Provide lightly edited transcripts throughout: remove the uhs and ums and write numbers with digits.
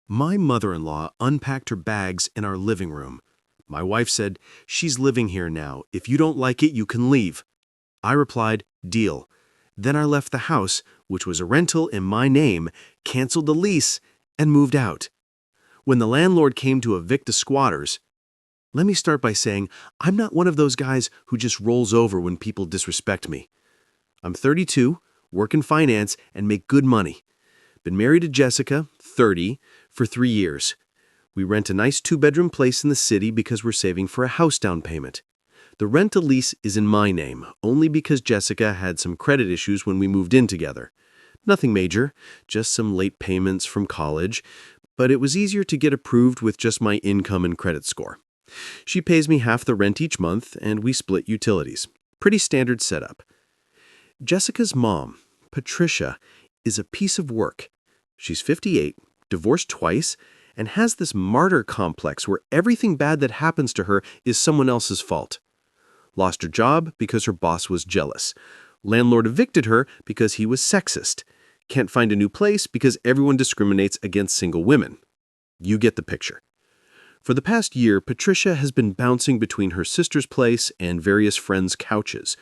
My mother-in-law unpacked her bags in our living room. My wife said, "She's living here now. If you don't like it, you can leave." I replied, "Deal." Then I left the house, which was a rental in my name, canceled the lease, and moved out. When the landlord came to evict the squatters, let me start by saying I'm not one of those guys who just rolls over when people disrespect me. I'm 32, work in finance, and make good money. Been married to Jessica, 30, for 3 years. We rent a nice 2-bedroom place in the city because we're saving for a house down payment. The rental lease is in my name, only because Jessica had some credit issues when we moved in together. Nothing major, just some late payments from college, but it was easier to get approved with just my income and credit score. She pays me half the rent each month, and we split utilities. Pretty standard setup. Jessica's mom, Patricia, is a piece of work. She's 58, divorced twice, and has this martyr complex where everything bad that happens to her is someone else's fault. Lost her job because her boss was jealous. Landlord evicted her because he was sexist. Can't find a new place because everyone discriminates against single women. You get the picture. For the past year, Patricia has been bouncing between her sister's place and various friends' couches.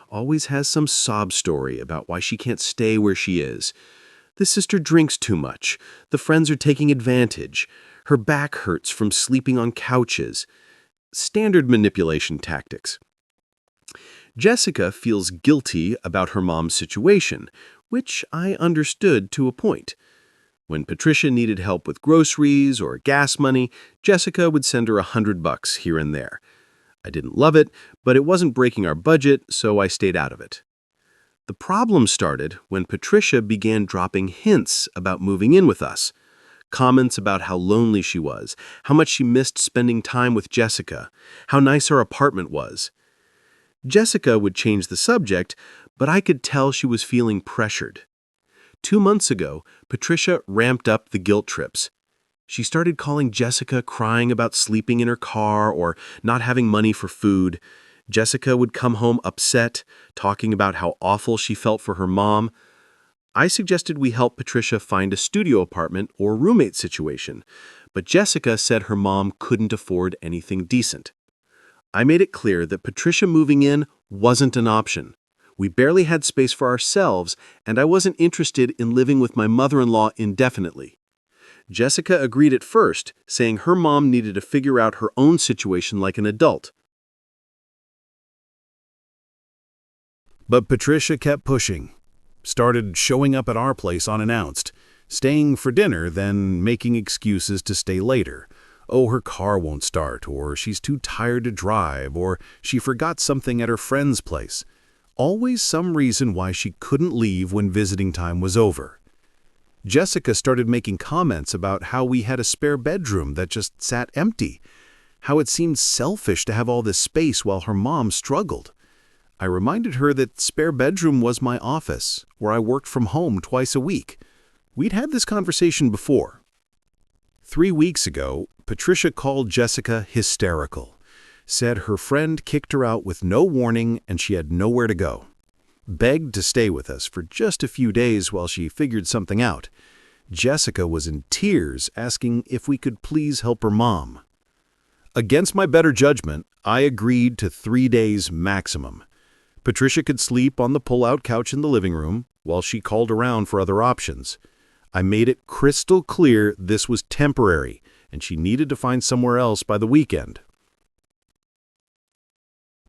Always has some sob story about why she can't stay where she is. The sister drinks too much. The friends are taking advantage. Her back hurts from sleeping on couches. Standard manipulation tactics. Jessica feels guilty about her mom's situation, which I understood to a point. When Patricia needed help with groceries or gas money, Jessica would send her $100 here and there. I didn't love it, but it wasn't breaking our budget, so I stayed out of it. The problem started when Patricia began dropping hints about moving in with us. Comments about how lonely she was, how much she missed spending time with Jessica, how nice our apartment was. Jessica would change the subject, but I could tell she was feeling pressured. 2 months ago, Patricia ramped up the guilt trips. She started calling Jessica crying about sleeping in her car or not having money for food. Jessica would come home upset, talking about how awful she felt for her mom. I suggested we help Patricia find a studio apartment or roommate situation, but Jessica said her mom couldn't afford anything decent. I made it clear that Patricia moving in wasn't an option. We barely had space for ourselves, and I wasn't interested in living with my mother-in-law indefinitely. Jessica agreed at first, saying her mom needed to figure out her own situation like an adult. But Patricia kept pushing. Started showing up at our place unannounced, staying for dinner, then making excuses to stay later. Oh, her car won't start, or she's too tired to drive, or she forgot something at her friend's place. Always some reason why she couldn't leave when visiting time was over. Jessica started making comments about how we had a spare bedroom that just sat empty, how it seemed selfish to have all this space while her mom struggled. I reminded her that spare bedroom was my office, where I worked from home twice a week. We'd had this conversation before. 3 weeks ago, Patricia called Jessica hysterical, said her friend kicked her out with no warning and she had nowhere to go. Begged to stay with us for just a few days while she figured something out. Jessica was in tears, asking if we could please help her mom. Against my better judgment, I agreed to 3 days maximum. Patricia could sleep on the pull-out couch in the living room while she called around for other options. I made it crystal clear this was temporary and she needed to find somewhere else by the weekend.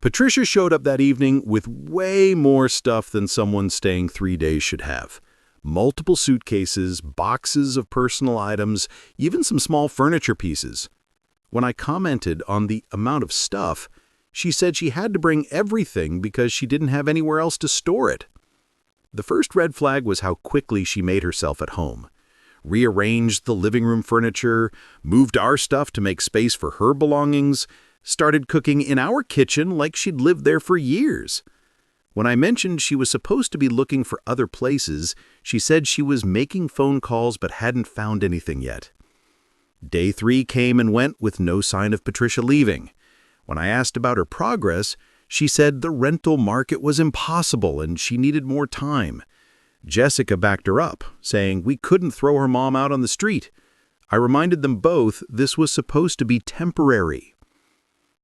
Patricia showed up that evening with way more stuff than someone staying 3 days should have. Multiple suitcases, boxes of personal items, even some small furniture pieces. When I commented on the amount of stuff, she said she had to bring everything because she didn't have anywhere else to store it. The first red flag was how quickly she made herself at home. Rearranged the living room furniture, moved our stuff to make space for her belongings, started cooking in our kitchen like she'd lived there for years. When I mentioned she was supposed to be looking for other places, she said she was making phone calls but hadn't found anything yet. Day 3 came and went with no sign of Patricia leaving. When I asked about her progress, she said the rental market was impossible and she needed more time. Jessica backed her up, saying we couldn't throw her mom out on the street. I reminded them both this was supposed to be temporary.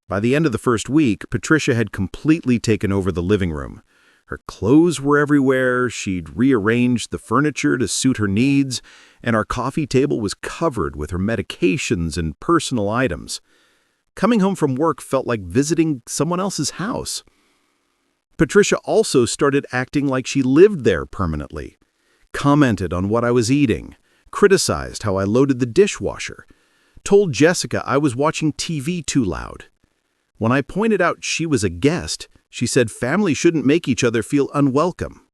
By the end of the first week, Patricia had completely taken over the living room. Her clothes were everywhere, she'd rearranged the furniture to suit her needs, and our coffee table was covered with her medications and personal items. Coming home from work felt like visiting someone else's house. Patricia also started acting like she lived there permanently, commented on what I was eating, criticized how I loaded the dishwasher, told Jessica I was watching TV too loud. When I pointed out she was a guest, she said family shouldn't make each other feel unwelcome.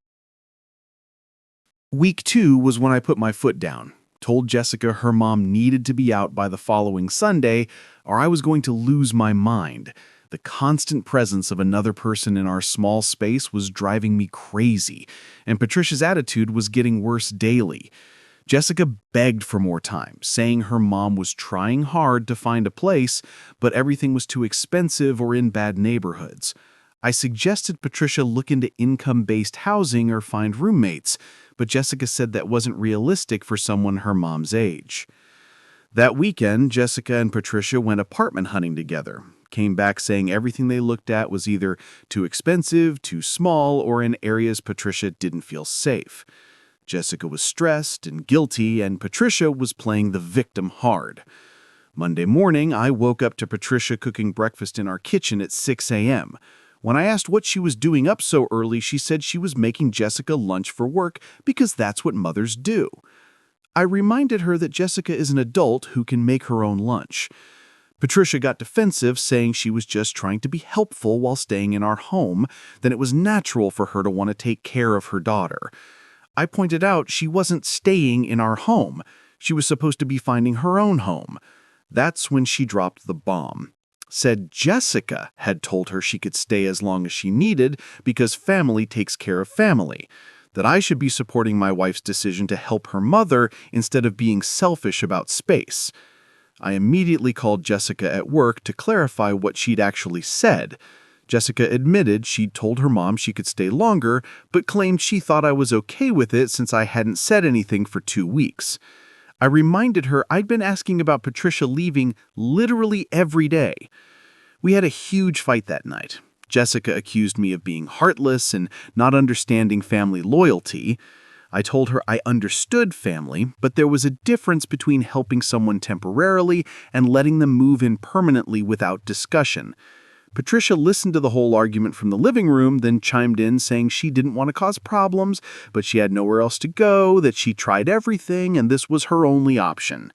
Week 2 was when I put my foot down, told Jessica her mom needed to be out by the following Sunday or I was going to lose my mind. The constant presence of another person in our small space was driving me crazy, and Patricia's attitude was getting worse daily. Jessica begged for more time, saying her mom was trying hard to find a place, but everything was too expensive or in bad neighborhoods. I suggested Patricia look into income-based housing or find roommates, but Jessica said that wasn't realistic for someone her mom's age. That weekend, Jessica and Patricia went apartment hunting together, came back saying everything they looked at was either too expensive, too small, or in areas Patricia didn't feel safe. Jessica was stressed and guilty, and Patricia was playing the victim hard. Monday morning, I woke up to Patricia cooking breakfast in our kitchen at 6 a.m. When I asked what she was doing up so early, she said she was making Jessica lunch for work because that's what mothers do. I reminded her that Jessica is an adult who can make her own lunch. Patricia got defensive, saying she was just trying to be helpful while staying in our home, then it was natural for her to want to take care of her daughter. I pointed out she wasn't staying in our home. She was supposed to be finding her own home. That's when she dropped the bomb. Said Jessica had told her she could stay as long as she needed because family takes care of family. That I should be supporting my wife's decision to help her mother instead of being selfish about space. I immediately called Jessica at work to clarify what she'd actually said. Jessica admitted she'd told her mom she could stay longer, but claimed she thought I was okay with it since I hadn't said anything for 2 weeks. I reminded her I'd been asking about Patricia leaving literally every day. We had a huge fight that night. Jessica accused me of being heartless and not understanding family loyalty. I told her I understood family, but there was a difference between helping someone temporarily and letting them move in permanently without discussion. Patricia listened to the whole argument from the living room, then chimed in saying she didn't want to cause problems, but she had nowhere else to go, that she tried everything, and this was her only option.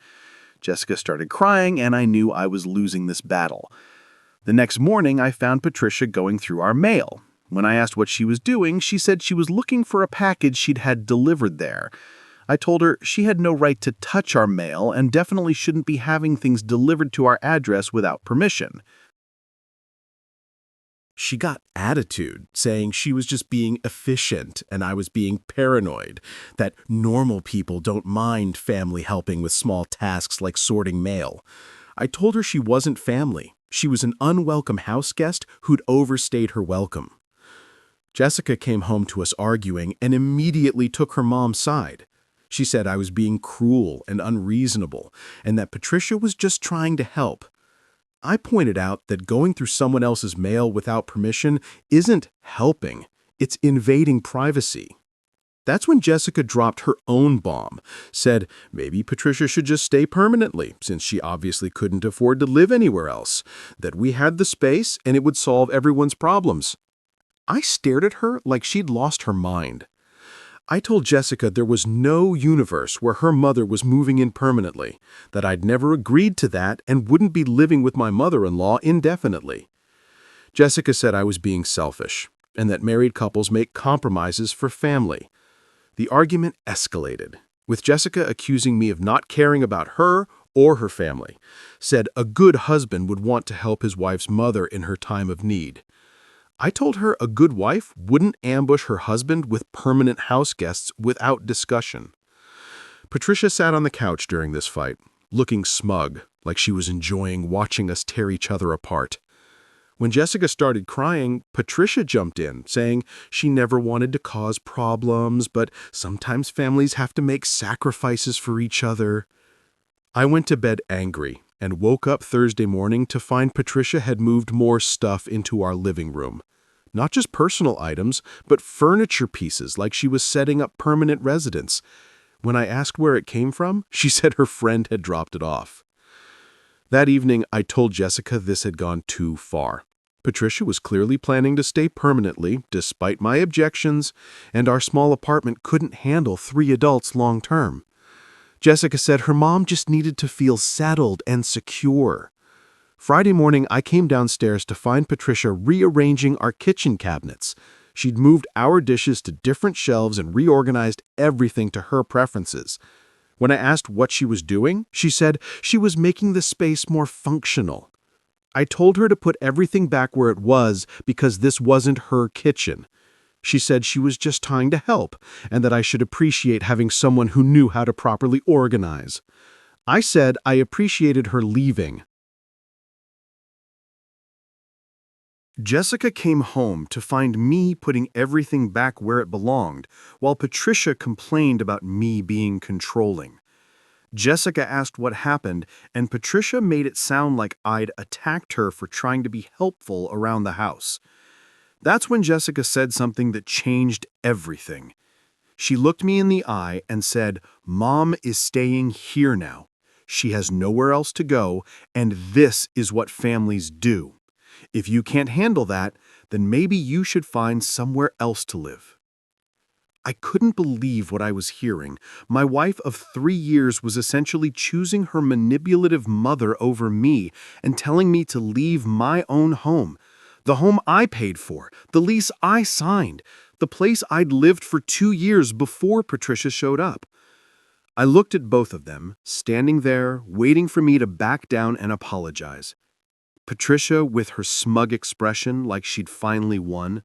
Jessica started crying, and I knew I was losing this battle. The next morning, I found Patricia going through our mail. When I asked what she was doing, she said she was looking for a package she'd had delivered there. I told her she had no right to touch our mail and definitely shouldn't be having things delivered to our address without permission. She got attitude, saying she was just being efficient and I was being paranoid, that normal people don't mind family helping with small tasks like sorting mail. I told her she wasn't family. She was an unwelcome house guest who'd overstayed her welcome. Jessica came home to us arguing and immediately took her mom's side. She said I was being cruel and unreasonable and that Patricia was just trying to help. I pointed out that going through someone else's mail without permission isn't helping, it's invading privacy. That's when Jessica dropped her own bomb, said maybe Patricia should just stay permanently since she obviously couldn't afford to live anywhere else, that we had the space and it would solve everyone's problems. I stared at her like she'd lost her mind. I told Jessica there was no universe where her mother was moving in permanently, that I'd never agreed to that and wouldn't be living with my mother-in-law indefinitely. Jessica said I was being selfish and that married couples make compromises for family. The argument escalated, with Jessica accusing me of not caring about her or her family, said a good husband would want to help his wife's mother in her time of need. I told her a good wife wouldn't ambush her husband with permanent house guests without discussion. Patricia sat on the couch during this fight, looking smug, like she was enjoying watching us tear each other apart. When Jessica started crying, Patricia jumped in, saying she never wanted to cause problems, but sometimes families have to make sacrifices for each other. I went to bed angry and woke up Thursday morning to find Patricia had moved more stuff into our living room. Not just personal items, but furniture pieces like she was setting up permanent residence. When I asked where it came from, she said her friend had dropped it off. That evening, I told Jessica this had gone too far. Patricia was clearly planning to stay permanently, despite my objections, and our small apartment couldn't handle 3 adults long term. Jessica said her mom just needed to feel settled and secure. Friday morning, I came downstairs to find Patricia rearranging our kitchen cabinets. She'd moved our dishes to different shelves and reorganized everything to her preferences. When I asked what she was doing, she said she was making the space more functional. I told her to put everything back where it was because this wasn't her kitchen. She said she was just trying to help and that I should appreciate having someone who knew how to properly organize. I said I appreciated her leaving. Jessica came home to find me putting everything back where it belonged, while Patricia complained about me being controlling. Jessica asked what happened, and Patricia made it sound like I'd attacked her for trying to be helpful around the house. That's when Jessica said something that changed everything. She looked me in the eye and said, "Mom is staying here now. She has nowhere else to go, and this is what families do. If you can't handle that, then maybe you should find somewhere else to live." I couldn't believe what I was hearing. My wife of 3 years was essentially choosing her manipulative mother over me and telling me to leave my own home. The home I paid for, the lease I signed, the place I'd lived for 2 years before Patricia showed up. I looked at both of them, standing there, waiting for me to back down and apologize. Patricia with her smug expression like she'd finally won.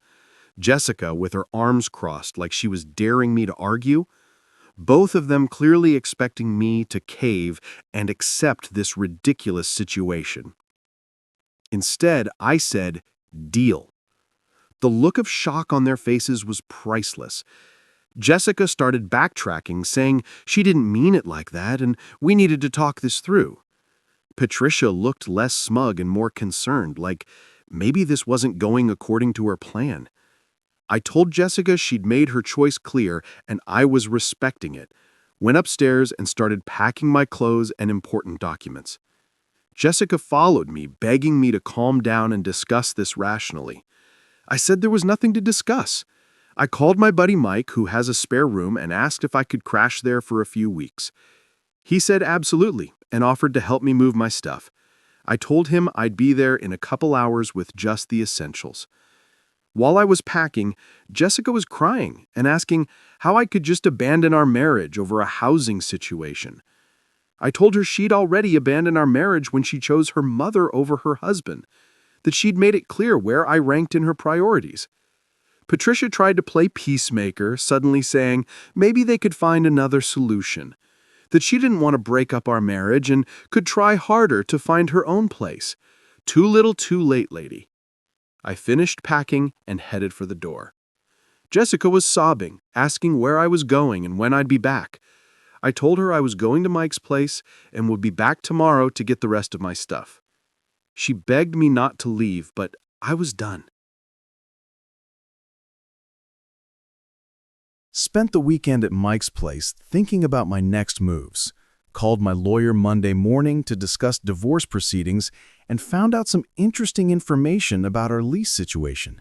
Jessica with her arms crossed like she was daring me to argue. Both of them clearly expecting me to cave and accept this ridiculous situation. Instead, I said, "Deal." The look of shock on their faces was priceless. Jessica started backtracking, saying she didn't mean it like that and we needed to talk this through. Patricia looked less smug and more concerned, like maybe this wasn't going according to her plan. I told Jessica she'd made her choice clear and I was respecting it, went upstairs and started packing my clothes and important documents. Jessica followed me, begging me to calm down and discuss this rationally. I said there was nothing to discuss. I called my buddy Mike, who has a spare room, and asked if I could crash there for a few weeks. He said absolutely and offered to help me move my stuff. I told him I'd be there in a couple hours with just the essentials. While I was packing, Jessica was crying and asking how I could just abandon our marriage over a housing situation. I told her she'd already abandoned our marriage when she chose her mother over her husband, that she'd made it clear where I ranked in her priorities. Patricia tried to play peacemaker, suddenly saying maybe they could find another solution, that she didn't want to break up our marriage and could try harder to find her own place. Too little too late, lady. I finished packing and headed for the door. Jessica was sobbing, asking where I was going and when I'd be back. I told her I was going to Mike's place and would be back tomorrow to get the rest of my stuff. She begged me not to leave, but I was done. Spent the weekend at Mike's place thinking about my next moves. Called my lawyer Monday morning to discuss divorce proceedings and found out some interesting information about our lease situation.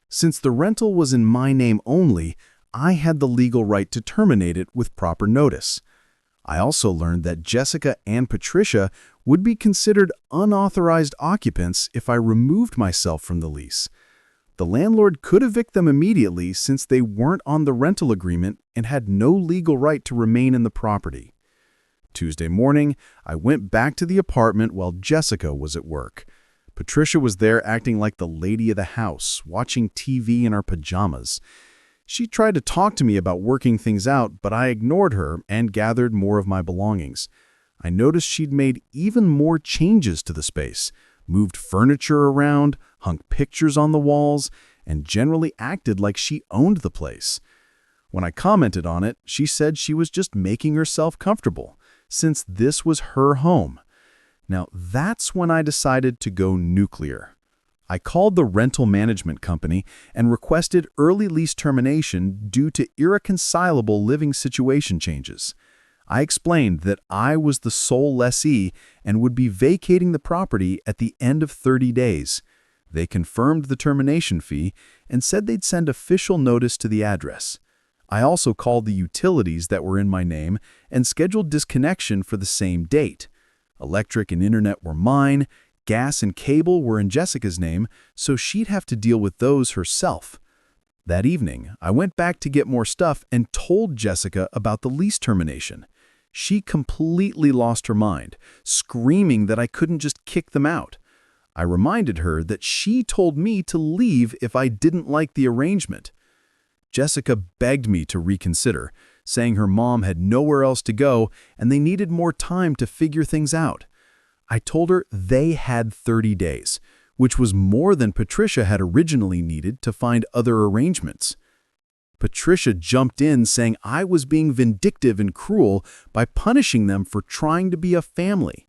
Since the rental was in my name only, I had the legal right to terminate it with proper notice. I also learned that Jessica and Patricia would be considered unauthorized occupants if I removed myself from the lease. The landlord could evict them immediately since they weren't on the rental agreement and had no legal right to remain in the property. Tuesday morning, I went back to the apartment while Jessica was at work. Patricia was there acting like the lady of the house, watching TV in our pajamas. She tried to talk to me about working things out, but I ignored her and gathered more of my belongings. I noticed she'd made even more changes to the space, moved furniture around, hung pictures on the walls, and generally acted like she owned the place. When I commented on it, she said she was just making herself comfortable. since this was her home. Now, that's when I decided to go nuclear. I called the rental management company and requested early lease termination due to irreconcilable living situation changes. I explained that I was the sole lessee and would be vacating the property at the end of 30 days. They confirmed the termination fee and said they'd send official notice to the address. I also called the utilities that were in my name and scheduled disconnection for the same date. Electric and internet were mine, gas and cable were in Jessica's name, so she'd have to deal with those herself. That evening, I went back to get more stuff and told Jessica about the lease termination. She completely lost her mind, screaming that I couldn't just kick them out. I reminded her that she told me to leave if I didn't like the arrangement. Jessica begged me to reconsider, saying her mom had nowhere else to go and they needed more time to figure things out. I told her they had 30 days, which was more than Patricia had originally needed to find other arrangements. Patricia jumped in saying I was being vindictive and cruel by punishing them for trying to be a family.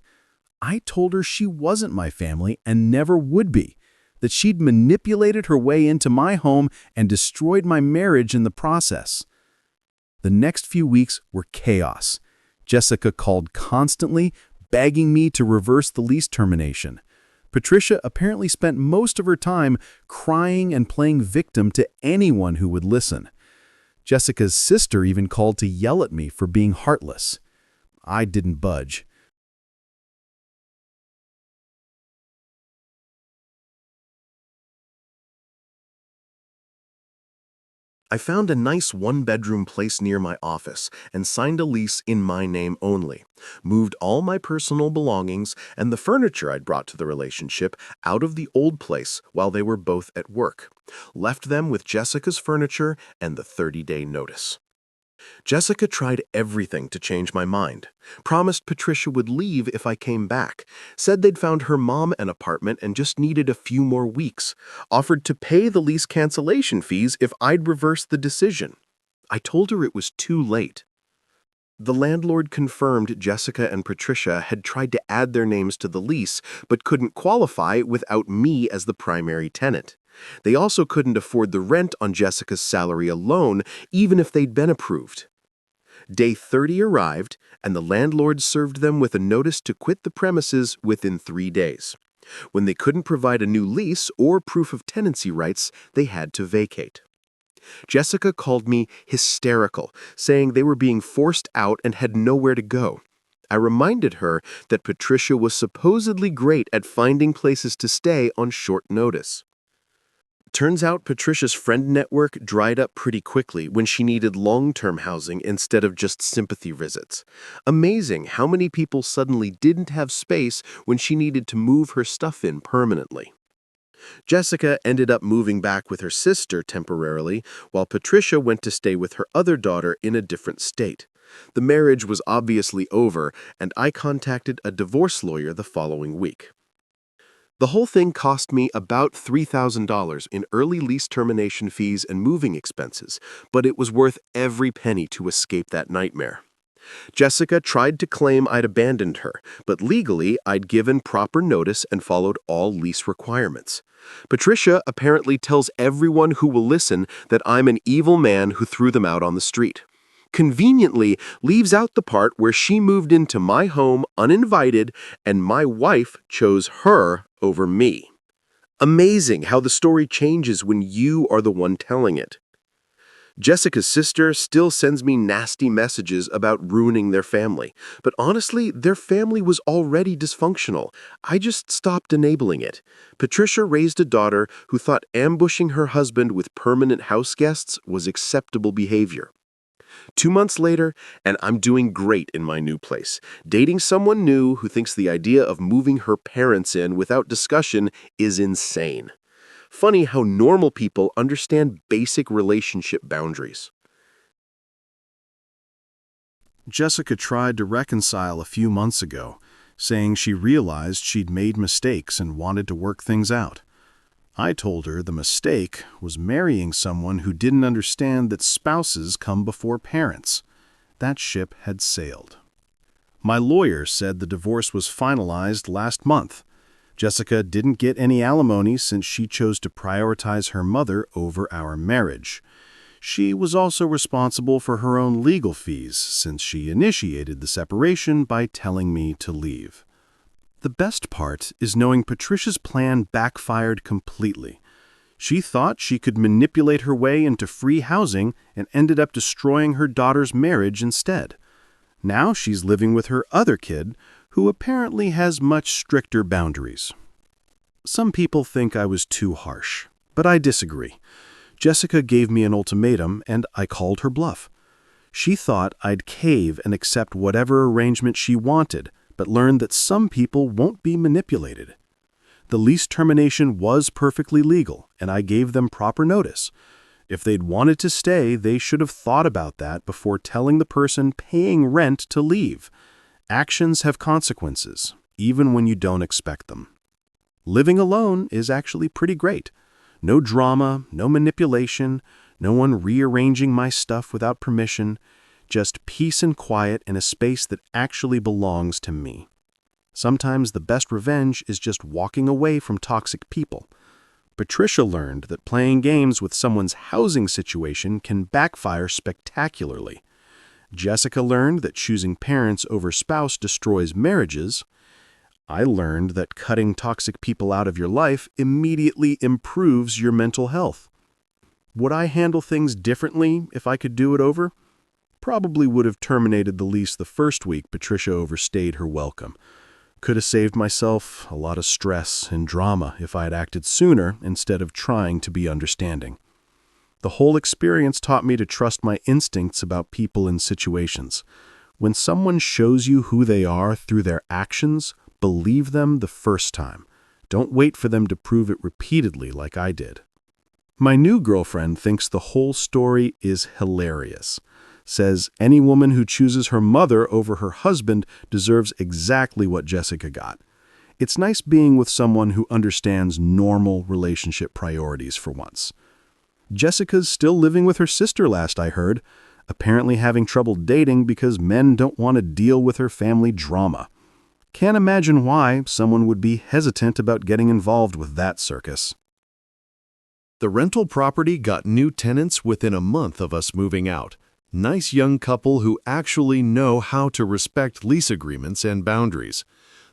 I told her she wasn't my family and never would be, that she'd manipulated her way into my home and destroyed my marriage in the process. The next few weeks were chaos. Jessica called constantly, begging me to reverse the lease termination. Patricia apparently spent most of her time crying and playing victim to anyone who would listen. Jessica's sister even called to yell at me for being heartless. I didn't budge. I found a nice one-bedroom place near my office and signed a lease in my name only, moved all my personal belongings and the furniture I'd brought to the relationship out of the old place while they were both at work, left them with Jessica's furniture and the 30-day notice. Jessica tried everything to change my mind, promised Patricia would leave if I came back, said they'd found her mom an apartment and just needed a few more weeks, offered to pay the lease cancellation fees if I'd reverse the decision. I told her it was too late. The landlord confirmed Jessica and Patricia had tried to add their names to the lease but couldn't qualify without me as the primary tenant. They also couldn't afford the rent on Jessica's salary alone, even if they'd been approved. Day 30 arrived, and the landlord served them with a notice to quit the premises within 3 days. When they couldn't provide a new lease or proof of tenancy rights, they had to vacate. Jessica called me hysterical, saying they were being forced out and had nowhere to go. I reminded her that Patricia was supposedly great at finding places to stay on short notice. Turns out Patricia's friend network dried up pretty quickly when she needed long-term housing instead of just sympathy visits. Amazing how many people suddenly didn't have space when she needed to move her stuff in permanently. Jessica ended up moving back with her sister temporarily, while Patricia went to stay with her other daughter in a different state. The marriage was obviously over, and I contacted a divorce lawyer the following week. The whole thing cost me about $3,000 in early lease termination fees and moving expenses, but it was worth every penny to escape that nightmare. Jessica tried to claim I'd abandoned her, but legally I'd given proper notice and followed all lease requirements. Patricia apparently tells everyone who will listen that I'm an evil man who threw them out on the street. Conveniently leaves out the part where she moved into my home uninvited and my wife chose her over me. Amazing how the story changes when you are the one telling it. Jessica's sister still sends me nasty messages about ruining their family, but honestly, their family was already dysfunctional. I just stopped enabling it. Patricia raised a daughter who thought ambushing her husband with permanent house guests was acceptable behavior. 2 months later, and I'm doing great in my new place, dating someone new who thinks the idea of moving her parents in without discussion is insane. Funny how normal people understand basic relationship boundaries. Jessica tried to reconcile a few months ago, saying she realized she'd made mistakes and wanted to work things out. I told her the mistake was marrying someone who didn't understand that spouses come before parents. That ship had sailed. My lawyer said the divorce was finalized last month. Jessica didn't get any alimony since she chose to prioritize her mother over our marriage. She was also responsible for her own legal fees since she initiated the separation by telling me to leave. The best part is knowing Patricia's plan backfired completely. She thought she could manipulate her way into free housing and ended up destroying her daughter's marriage instead. Now she's living with her other kid, who apparently has much stricter boundaries. Some people think I was too harsh, but I disagree. Jessica gave me an ultimatum, and I called her bluff. She thought I'd cave and accept whatever arrangement she wanted, but learned that some people won't be manipulated. The lease termination was perfectly legal, and I gave them proper notice. If they'd wanted to stay, they should have thought about that before telling the person paying rent to leave. Actions have consequences, even when you don't expect them. Living alone is actually pretty great. No drama, no manipulation, no one rearranging my stuff without permission, just peace and quiet in a space that actually belongs to me. Sometimes the best revenge is just walking away from toxic people. Patricia learned that playing games with someone's housing situation can backfire spectacularly. Jessica learned that choosing parents over spouse destroys marriages. I learned that cutting toxic people out of your life immediately improves your mental health. Would I handle things differently if I could do it over? Probably would have terminated the lease the first week Patricia overstayed her welcome. Could have saved myself a lot of stress and drama if I had acted sooner instead of trying to be understanding. The whole experience taught me to trust my instincts about people and situations. When someone shows you who they are through their actions, believe them the first time. Don't wait for them to prove it repeatedly like I did. My new girlfriend thinks the whole story is hilarious. Says any woman who chooses her mother over her husband deserves exactly what Jessica got. It's nice being with someone who understands normal relationship priorities for once. Jessica's still living with her sister last I heard, apparently having trouble dating because men don't want to deal with her family drama. Can't imagine why someone would be hesitant about getting involved with that circus. The rental property got new tenants within a month of us moving out. Nice young couple who actually know how to respect lease agreements and boundaries.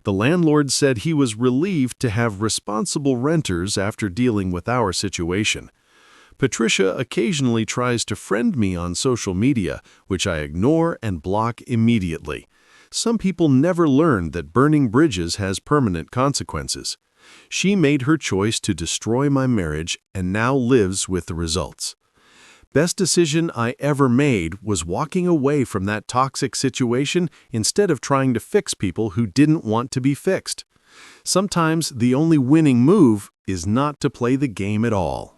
The landlord said he was relieved to have responsible renters after dealing with our situation. Patricia occasionally tries to friend me on social media, which I ignore and block immediately. Some people never learn that burning bridges has permanent consequences. She made her choice to destroy my marriage and now lives with the results. Best decision I ever made was walking away from that toxic situation instead of trying to fix people who didn't want to be fixed. Sometimes the only winning move is not to play the game at all.